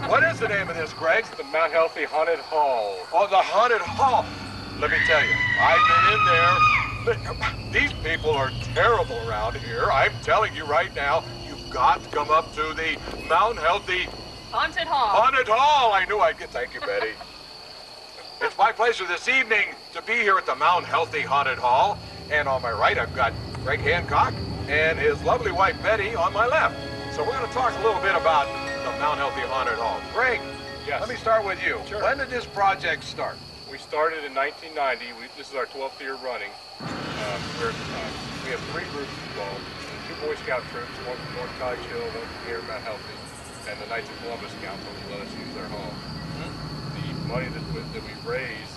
What is the name of this, Greg? The Mount Healthy Haunted Hall. Oh, the Haunted Hall. Let me tell you, I've been in there. These people are terrible around here. I'm telling you right now, you've got to come up to the Mount Healthy Haunted Hall. Haunted Hall. I knew I'd get. Thank you, Betty. It's my pleasure this evening to be here at the Mount Healthy Haunted Hall. And on my right, I've got Greg Hancock and his lovely wife, Betty, on my left. So we're going to talk a little bit about the Mount Healthy Haunted Hall. Greg, Yes. let me start with you. Sure. When did this project start? We started in 1990. This is our 12th year running. We have 3 groups involved. 2 Boy Scout troops, one from North Cottage Hill, one from here at Mount Healthy, and the Knights of Columbus Council who let us use their hall. The money that we raise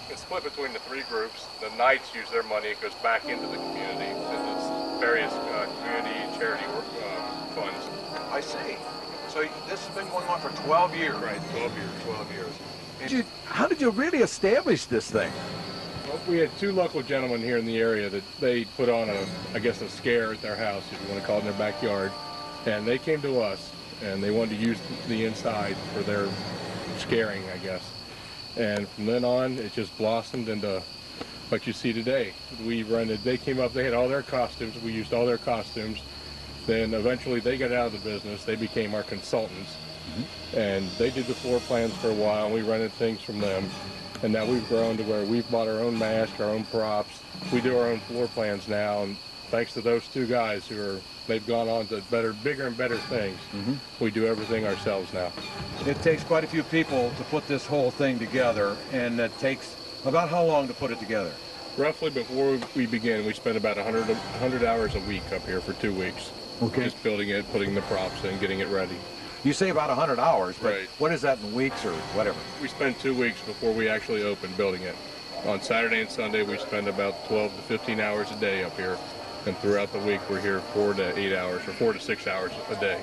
it's split between the 3 groups. The Knights use their money. It goes back into the community. It's various community and charity funds. I see. So this has been going on for 12 years. Right, 12 years. 12 years. How did you really establish this thing? Well, we had 2 local gentlemen here in the area that they put on a scare at their house, if you want to call it, in their backyard. And they came to us and they wanted to use the inside for their scaring, I guess. And from then on, it just blossomed into what you see today. They came up, they had all their costumes, we used all their costumes. Then eventually they got out of the business, they became our consultants. And they did the floor plans for a while, and we rented things from them. And now we've grown to where we've bought our own masks, our own props. We do our own floor plans now, and thanks to those 2 guys they've gone on to bigger and better things. We do everything ourselves now. It takes quite a few people to put this whole thing together, and it takes about how long to put it together? Roughly before we begin, we spend about 100 hours a week up here for 2 weeks. Okay. Just building it, putting the props in, getting it ready. You say about 100 hours, but Right. what is that in weeks or whatever? We spend 2 weeks before we actually open building it. On Saturday and Sunday, we spend about 12 to 15 hours a day up here. And throughout the week, we're here 4 to 8 hours or 4 to 6 hours a day.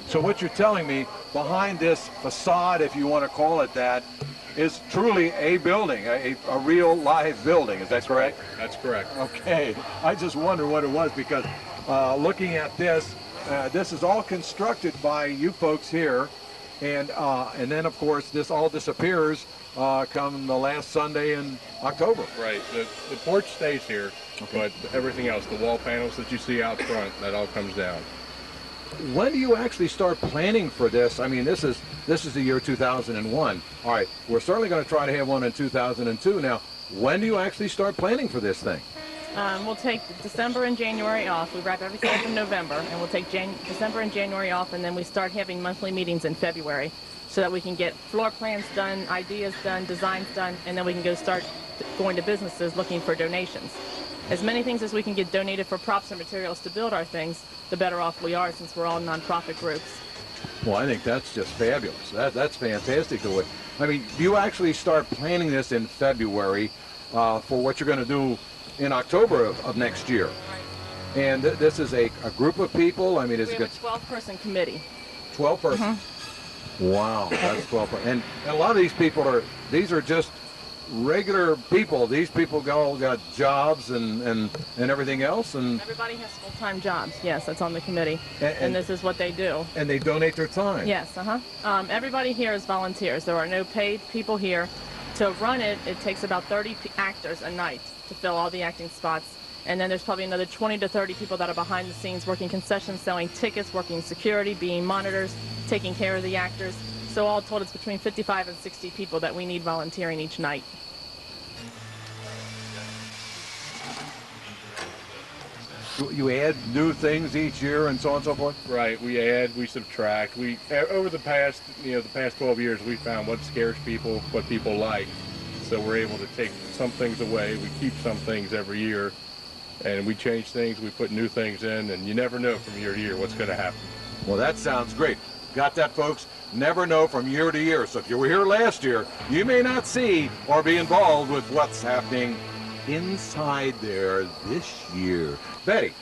So what you're telling me, behind this facade, if you want to call it that, is truly a building, a real live building. Is that correct? That's correct. Okay. I just wonder what it was because looking at this, this is all constructed by you folks here. And then, of course, this all disappears come the last Sunday in October. Right. The porch stays here, but everything else, the wall panels that you see out front, that all comes down. When do you actually start planning for this? I mean, this is the year 2001. All right, we're certainly going to try to have one in 2002. Now, when do you actually start planning for this thing? We'll take December and January off. We wrap everything up in November, and we'll take December and January off, and then we start having monthly meetings in February so that we can get floor plans done, ideas done, designs done, and then we can start going to businesses looking for donations. As many things as we can get donated for props and materials to build our things, the better off we are since we're all nonprofit groups. Well, I think that's just fabulous. That's fantastic. I mean, do you actually start planning this in February for what you're going to do in October of next year? And this is a group of people? I mean, is we it have a 12-person committee. 12 persons? Wow, that's 12. And a lot of these people these are just regular people. These people all got jobs and everything else. And everybody has full-time jobs. Yes, that's on the committee. And this is what they do. And they donate their time. Yes, everybody here is volunteers. There are no paid people here. To run it, it takes about 30 actors a night to fill all the acting spots. And then there's probably another 20 to 30 people that are behind the scenes working concessions, selling tickets, working security, being monitors, taking care of the actors. So all told, it's between 55 and 60 people that we need volunteering each night. You add new things each year and so on and so forth? Right. We add, we subtract. Over the past 12 years, we found what scares people, what people like. So we're able to take some things away. We keep some things every year. And we change things, we put new things in, and you never know from year to year what's going to happen. Well, that sounds great. Got that, folks? Never know from year to year. So if you were here last year, you may not see or be involved with what's happening inside there this year. Betty,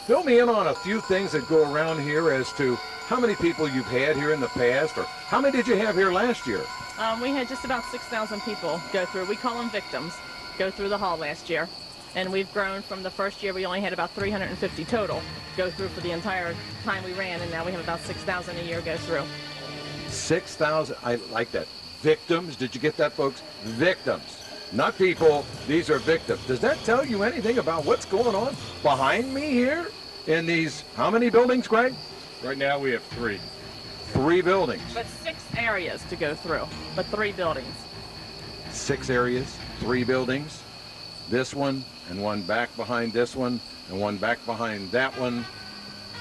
fill me in on a few things that go around here as to how many people you've had here in the past, or how many did you have here last year? We had just about 6,000 people go through. We call them victims, go through the hall last year. And we've grown from the first year, we only had about 350 total go through for the entire time we ran, and now we have about 6,000 a year go through. 6,000, I like that. Victims, did you get that, folks? Victims, not people, these are victims. Does that tell you anything about what's going on behind me here in these, how many buildings, Greg? Right now we have 3. 3 buildings. But 6 areas to go through, but 3 buildings. 6 areas, 3 buildings. This one, and one back behind this one, and one back behind that one.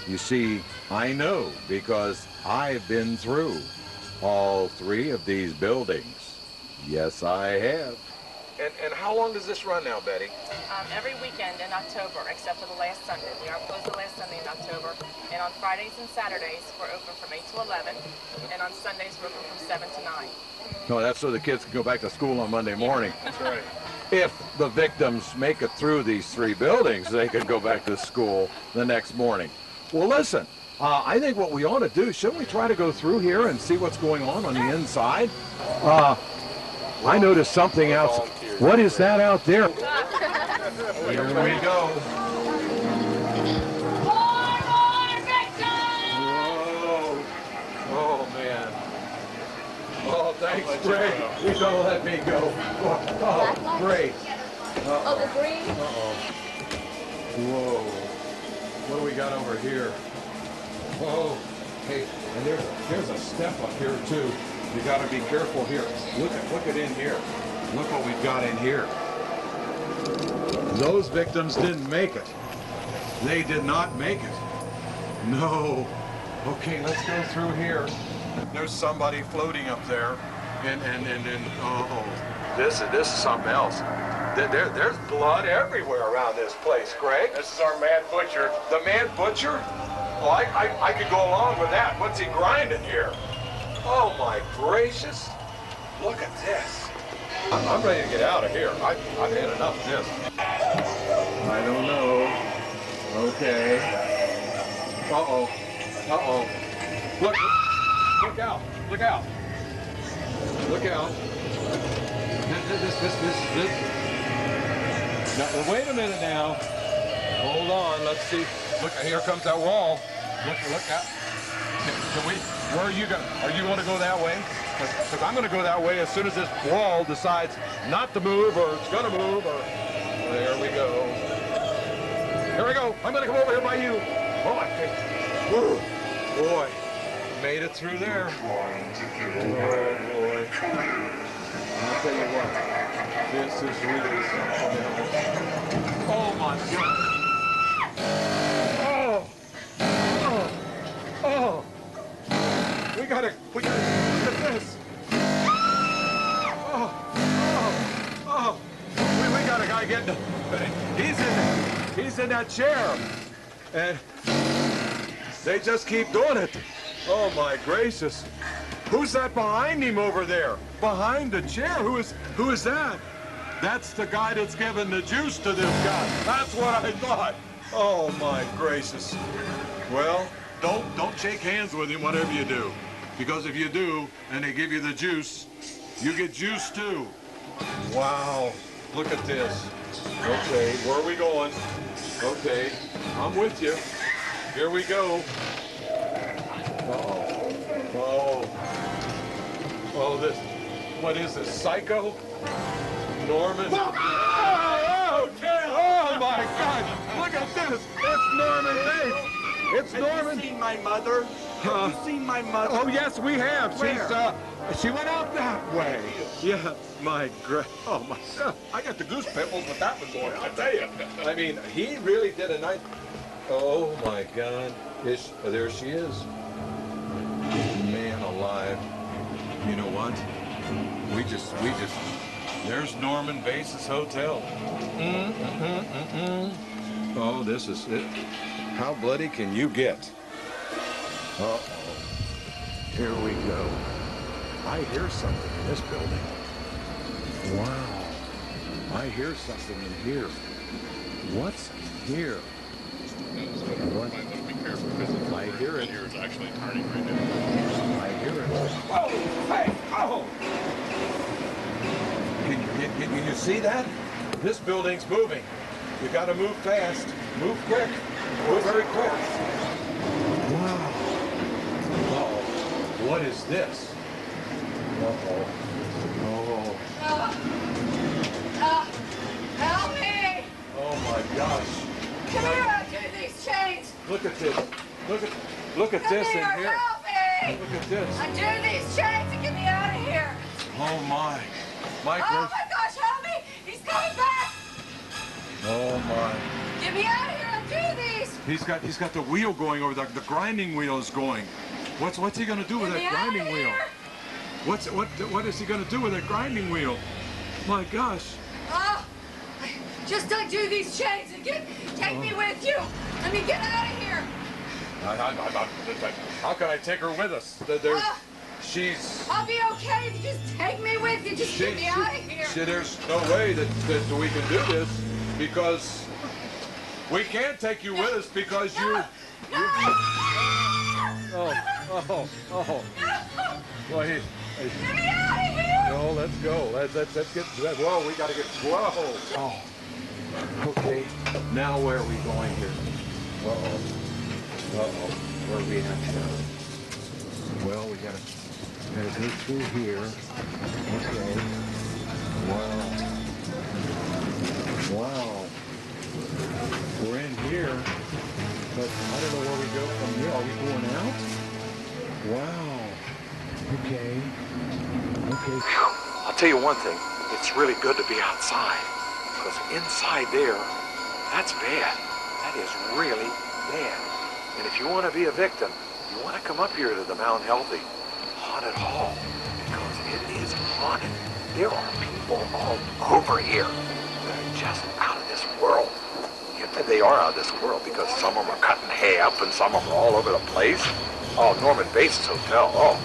You see, I know because I've been through all 3 of these buildings. Yes, I have. And how long does this run now, Betty? Every weekend in October, except for the last Sunday. We are closed the last Sunday in October. And on Fridays and Saturdays, we're open from 8 to 11. And on Sundays, we're open from 7 to 9. No, that's so the kids can go back to school on Monday morning. That's right. If the victims make it through these 3 buildings, they can go back to school the next morning. Well, listen, I think what we ought to do, shouldn't we try to go through here and see what's going on the inside? I noticed something else. What is that out there? Here we go. Whoa. Oh, man. Oh, thanks, Greg. You don't let me go. Oh, great. Oh, the green? Uh-oh. Whoa. What do we got over here? Whoa. Hey, and there's a step up here, too. You got to be careful here. Look at in here. Look what we've got in here. Those victims didn't make it. They did not make it. No. Okay, let's go through here. There's somebody floating up there, and oh, this is something else. There's blood everywhere around this place, Greg. This is our Mad Butcher. The Mad Butcher? Oh, I could go along with that. What's he grinding here? Oh my gracious! Look at this. I'm ready to get out of here. I've had enough of this. I don't know. Okay. Uh-oh. Uh-oh. Look out. Look out. Look out. This. Now, wait a minute now. Hold on. Let's see. Look, here comes that wall. Look out. Can we? Where are you going? Are you going to go that way? Because I'm going to go that way as soon as this wall decides not to move, or it's going to move, or there we go. Here we go. I'm going to come over here by you. Oh, woo. Boy, made it through there. Oh boy. I'll tell you what. This is really something else. Oh my God. Oh. We gotta look at this. We got a guy getting, he's in that chair. And they just keep doing it. Oh my gracious. Who's that behind him over there? Behind the chair? Who is that? That's the guy that's giving the juice to this guy. That's what I thought. Oh my gracious. Well, don't shake hands with him, whatever you do. Because if you do, and they give you the juice, you get juice too. Wow, look at this. Okay, where are we going? Okay, I'm with you. Here we go. Uh-oh. Oh, this, what is this, Psycho? Norman? Oh, my God, look at this. It's Norman Bates. It's Norman. Have you seen my mother? Have you seen my mother? Oh, yes, we have. Where? She went out that way. Yeah, my oh my God. I got the goose pimples with that one going, I'll tell you. I mean, he really did a nice, oh my God. There she is. Man alive. You know what? We just, there's Norman Bates' hotel. Oh, this is it. How bloody can you get? Uh-oh. Here we go. I hear something in this building. Wow. I hear something in here. What's in here? What? I hear it. It's actually turning right now. I hear it. Oh, hey, oh! Can you see that? This building's moving. You gotta move fast. Move quick. Move very quick. Wow. Uh-oh. What is this? Uh-oh. Oh. Help me! Oh my gosh. Come here, undo these chains! Look at this. Look at Come this here, in here. help me! Look at this. Undo these chains and get me out of here! Oh my. Mike, Oh my gosh, help me! He's coming back! oh my. Get me out of here, undo these! He's got the wheel going over there. The grinding wheel is going. What's he gonna do with Get me that out of grinding wheel? here! What is he gonna do with that grinding wheel? My gosh. Oh, just undo these chains and take me with you! Let me get out of here! How can I take her with us? She's. I'll be okay if you just take me with you. Just get me out of here. There's no way that we can do this because we can't take you with us because you. Oh. Well, Get me out of here! no, let's go. Let's get. Whoa, we gotta get. Whoa. Oh. Okay. Now where are we going here? Uh-oh. Where are we at now? Well, we gotta go through here. Okay. Wow. We're in here, but I don't know where we go from here. Are we going out? Wow. Okay. I'll tell you one thing. It's really good to be outside. Because inside there, that's bad. That is really bad. And if you want to be a victim, you want to come up here to the Mount Healthy Haunted Hall. Because it is haunted. There are people all over here that are just out of this world. They are out of this world because some of them are cut in half and some of them are all over the place. Oh, Norman Bates' hotel. Oh.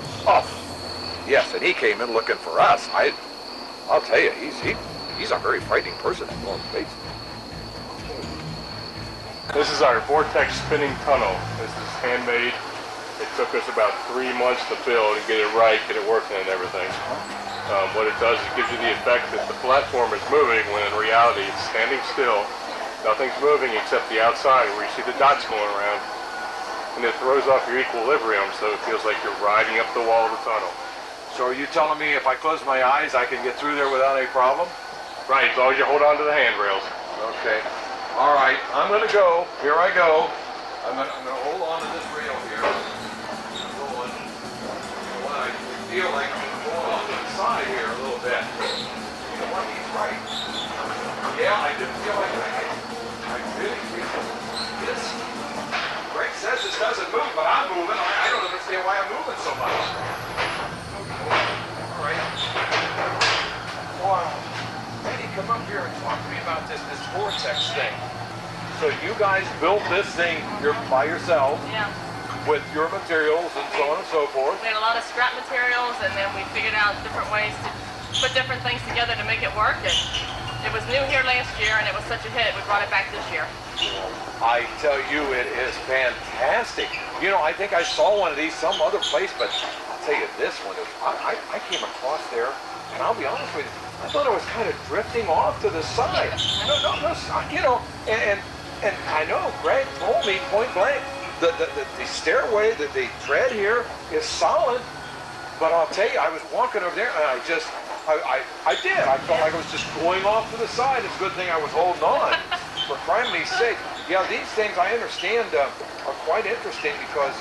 Yes, and he came in looking for us. I'll tell you, he's a very frightening person, that Norman Bates. This is our vortex spinning tunnel. This is handmade. It took us about 3 months to build and get it right, get it working and everything. What it does is it gives you the effect that the platform is moving when in reality it's standing still. Nothing's moving except the outside where you see the dots going around. And it throws off your equilibrium so it feels like you're riding up the wall of the tunnel. So are you telling me if I close my eyes, I can get through there without any problem? Right, as long as you hold on to the handrails. Okay. All right, I'm going to go. Here I go. I'm going to hold on to this rail here. I'm going. I feel like I'm going off to the side here a little bit. You know what? He's right. Yeah, I do feel like I really feel this. Greg says this doesn't move, but I'm moving. I don't understand why I'm moving so much. All right. Wow. Eddie, come up here and talk to me about this vortex thing. So you guys built this thing by yourself Yeah. with your materials and so on and so forth. We had a lot of scrap materials, and then we figured out different ways to put different things together to make it work. And it was new here last year, and it was such a hit, we brought it back this year. I tell you, it is fantastic. You know, I think I saw one of these some other place, but I'll tell you, this one is, I came across there, and I'll be honest with you, I thought it was kind of drifting off to the side. No, you know, and I know Greg told me point blank, the stairway, the tread here is solid, but I'll tell you, I was walking over there, and I did. I felt like I was just going off to the side. It's a good thing I was holding on. For crimey's sake. Yeah, these things I understand are quite interesting because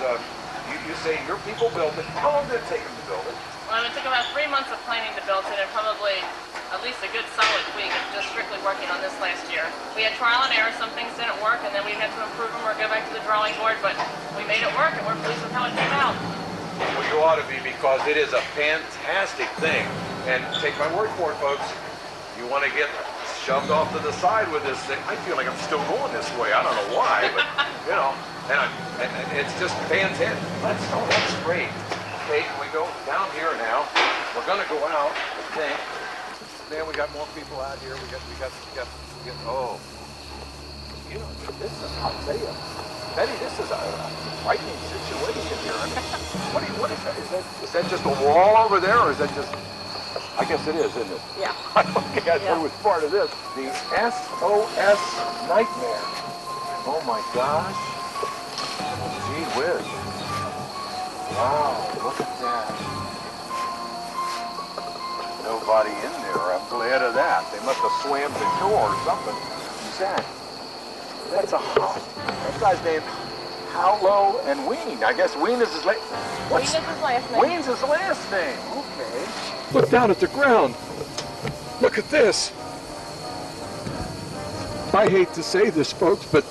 you say your people built it. How long did it take them to build it? Well, it took about 3 months of planning to build it, and probably at least a good solid week of just strictly working on this last year. We had trial and error. Some things didn't work, and then we had to improve them or go back to the drawing board, but we made it work, and we're pleased with how it came out. Well, you ought to be because it is a fantastic thing. And take my word for it, folks. You want to get shoved off to the side with this thing. I feel like I'm still going this way. I don't know why, but you know, and it's just fantastic. That's great. Okay, we go down here now. We're gonna go out, I think. Man, we got more people out here. We got. Oh, you know, I'll tell you, Betty, this is a frightening situation here. I mean, what is that? Is that just a wall over there, or is that just? I guess it is, isn't it? Yeah. Okay, I thought it was part of this. The SOS Nightmare. Oh my gosh. Gee whiz. Wow, look at that. Nobody in there. I'm glad of that. They must have swam the shore or something. Who's that? That's that guy's named Howlow and Ween. I guess Ween is his last name. Ween is his last name. Ween's his last name. Okay. Look down at the ground. Look at this. I hate to say this, folks, but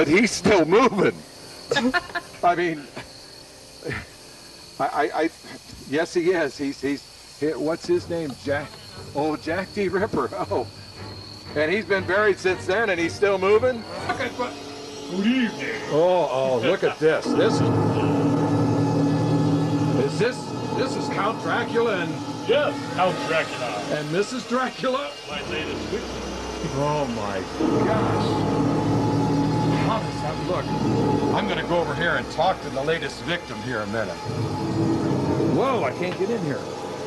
he's still moving. I mean, yes, he is. He's what's his name? Jack D. Ripper. Oh, and he's been buried since then, and he's still moving. Look at what. Good evening. Oh, look at this. This is Count Dracula and Yes, Count Dracula. and Mrs. Dracula. My latest victim. Oh my gosh. How does that look? I'm gonna go over here and talk to the latest victim here a minute. Whoa, I can't get in here.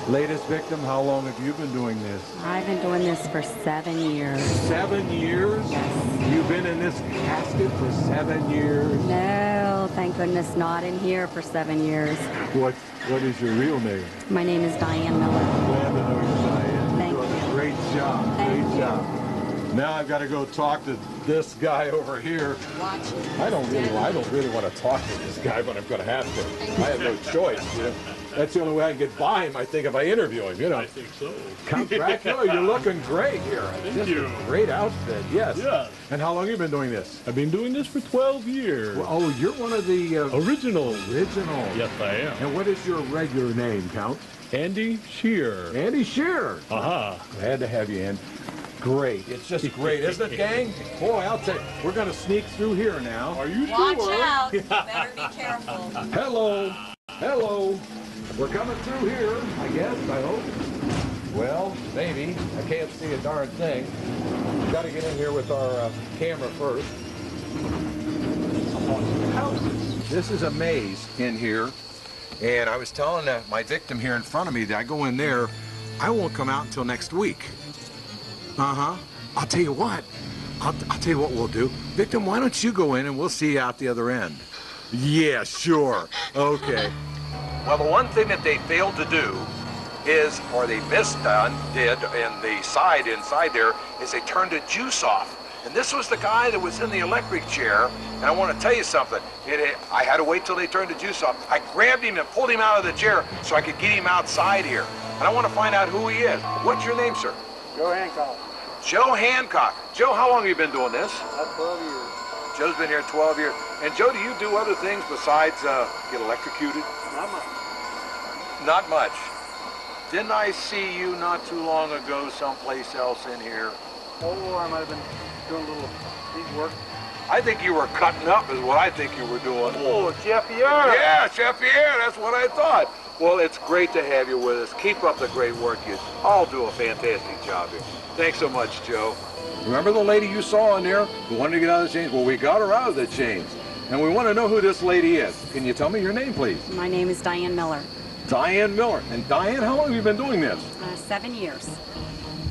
Latest victim, how long have you been doing this? I've been doing this for 7 years. 7 years? Yes. You've been in this casket for 7 years? No, thank goodness not in here for 7 years. What is your real name? My name is Diane Miller. Glad to know you, Diane. Thank You're doing you. a great job. Thank Great you. job. Now I've got to go talk to this guy over here. Watch it. I don't really want to talk to this guy, but I'm going to have to. I have no choice. You know? That's the only way I can get by him, I think, if I interview him. You know. I think so. Count Dracula, you're looking great here. Thank you. A great outfit. Yes. Yeah. And how long have you been doing this? I've been doing this for 12 years. Well, oh, you're one of the Original. original. Yes, I am. And what is your regular name, Count? Andy Shearer. Andy Shearer. Aha. Glad to have you, Andy. Great. It's just great, isn't it, gang? Boy, I'll tell you, we're going to sneak through here now. Are you Watch sure? out. Better be careful. Hello. Hello. We're coming through here, I guess, I hope. Well, maybe. I can't see a darn thing. We've got to get in here with our camera first. Houses. This is a maze in here. And I was telling my victim here in front of me that I go in there, I won't come out until next week. Uh-huh. I'll tell you what. I'll tell you what we'll do. Victim, why don't you go in and we'll see you out the other end? Yeah, sure. Okay. Well, the one thing that they failed to do is, or they did in the side inside there, is they turned the juice off. And this was the guy that was in the electric chair. And I want to tell you something. I had to wait till they turned the juice off. I grabbed him and pulled him out of the chair so I could get him outside here. And I want to find out who he is. What's your name, sir? Joe Hancock. Joe Hancock. Joe, how long have you been doing this? About 12 years. Joe's been here 12 years. And Joe, do you do other things besides get electrocuted? Not much. Not much. Didn't I see you not too long ago someplace else in here? Oh, I might have been doing a little deep work. I think you were cutting up is what I think you were doing. Oh, Jeff Pierre. Yeah, Chef Pierre, that's what I thought. Well, it's great to have you with us. Keep up the great work. You all do a fantastic job here. Thanks so much, Joe. Remember the lady you saw in there who wanted to get out of the chains? Well, we got her out of the chains. And we want to know who this lady is. Can you tell me your name, please? My name is Diane Miller. Diane Miller. And Diane, how long have you been doing this? 7 years.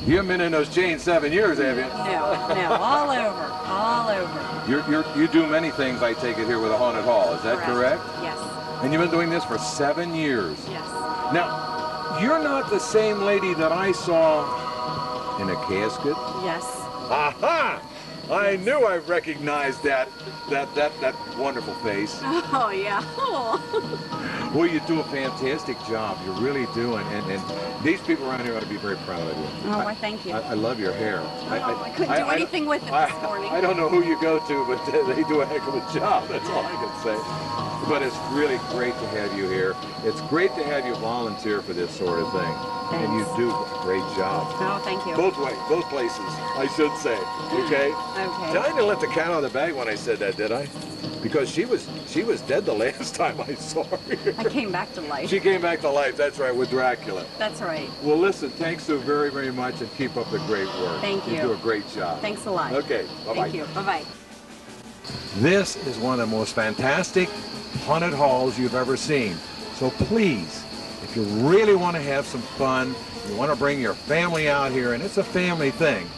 You haven't been in those chains 7 years, have you? No, all over. You do many things, I take it, here with a haunted hall. Is that correct? Yes, And you've been doing this for 7 years. yes. Now, you're not the same lady that I saw in a casket? Yes. Aha! I knew I recognized that wonderful face. Oh, yeah. Oh. Well, you do a fantastic job. You really do. And these people around here ought to be very proud of you. Oh, well, thank you. I love your hair. I couldn't do anything with it this morning. I don't know who you go to, but they do a heck of a job. That's all I can say. But it's really great to have you here. It's great to have you volunteer for this sort of thing. Thanks. And you do a great job. Oh, thank you. Both ways, both places, I should say. Okay? Okay. I didn't let the cat out of the bag when I said that, did I? Because she was dead the last time I saw her. I came back to life. She came back to life, that's right, with Dracula. That's right. Well, listen, thanks so very, very much, and keep up the great work. Thank you. You do a great job. Thanks a lot. Okay, bye-bye. Thank you. Bye-bye. This is one of the most fantastic haunted halls you've ever seen. So please, if you really want to have some fun, you want to bring your family out here, and it's a family thing,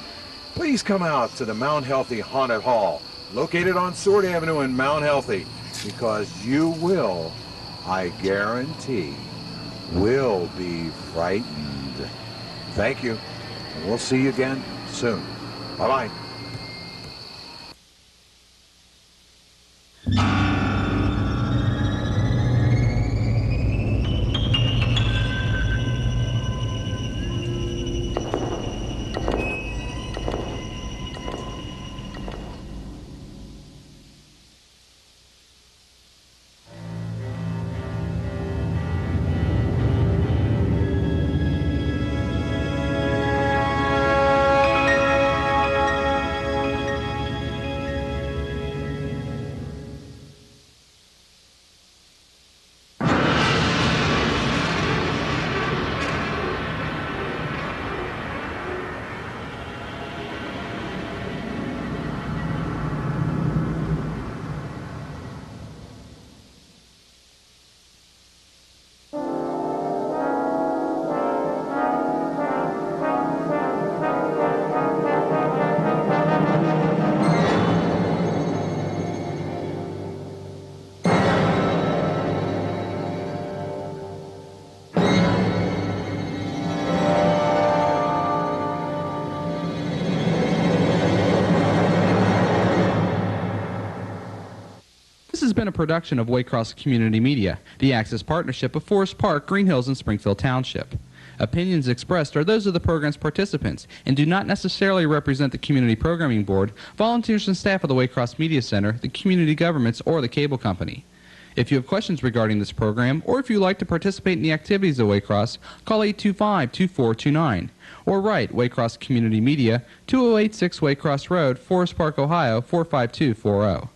please come out to the Mount Healthy Haunted Hall, located on Sword Avenue in Mount Healthy, because you will I guarantee, will be frightened. Thank you. We'll see you again soon. Bye-bye. This has been a production of Waycross Community Media, the Access Partnership of Forest Park, Green Hills, and Springfield Township. Opinions expressed are those of the program's participants and do not necessarily represent the Community Programming Board, volunteers and staff of the Waycross Media Center, the community governments, or the cable company. If you have questions regarding this program, or if you would like to participate in the activities of Waycross, call 825-2429, or write Waycross Community Media, 2086 Waycross Road, Forest Park, Ohio, 45240.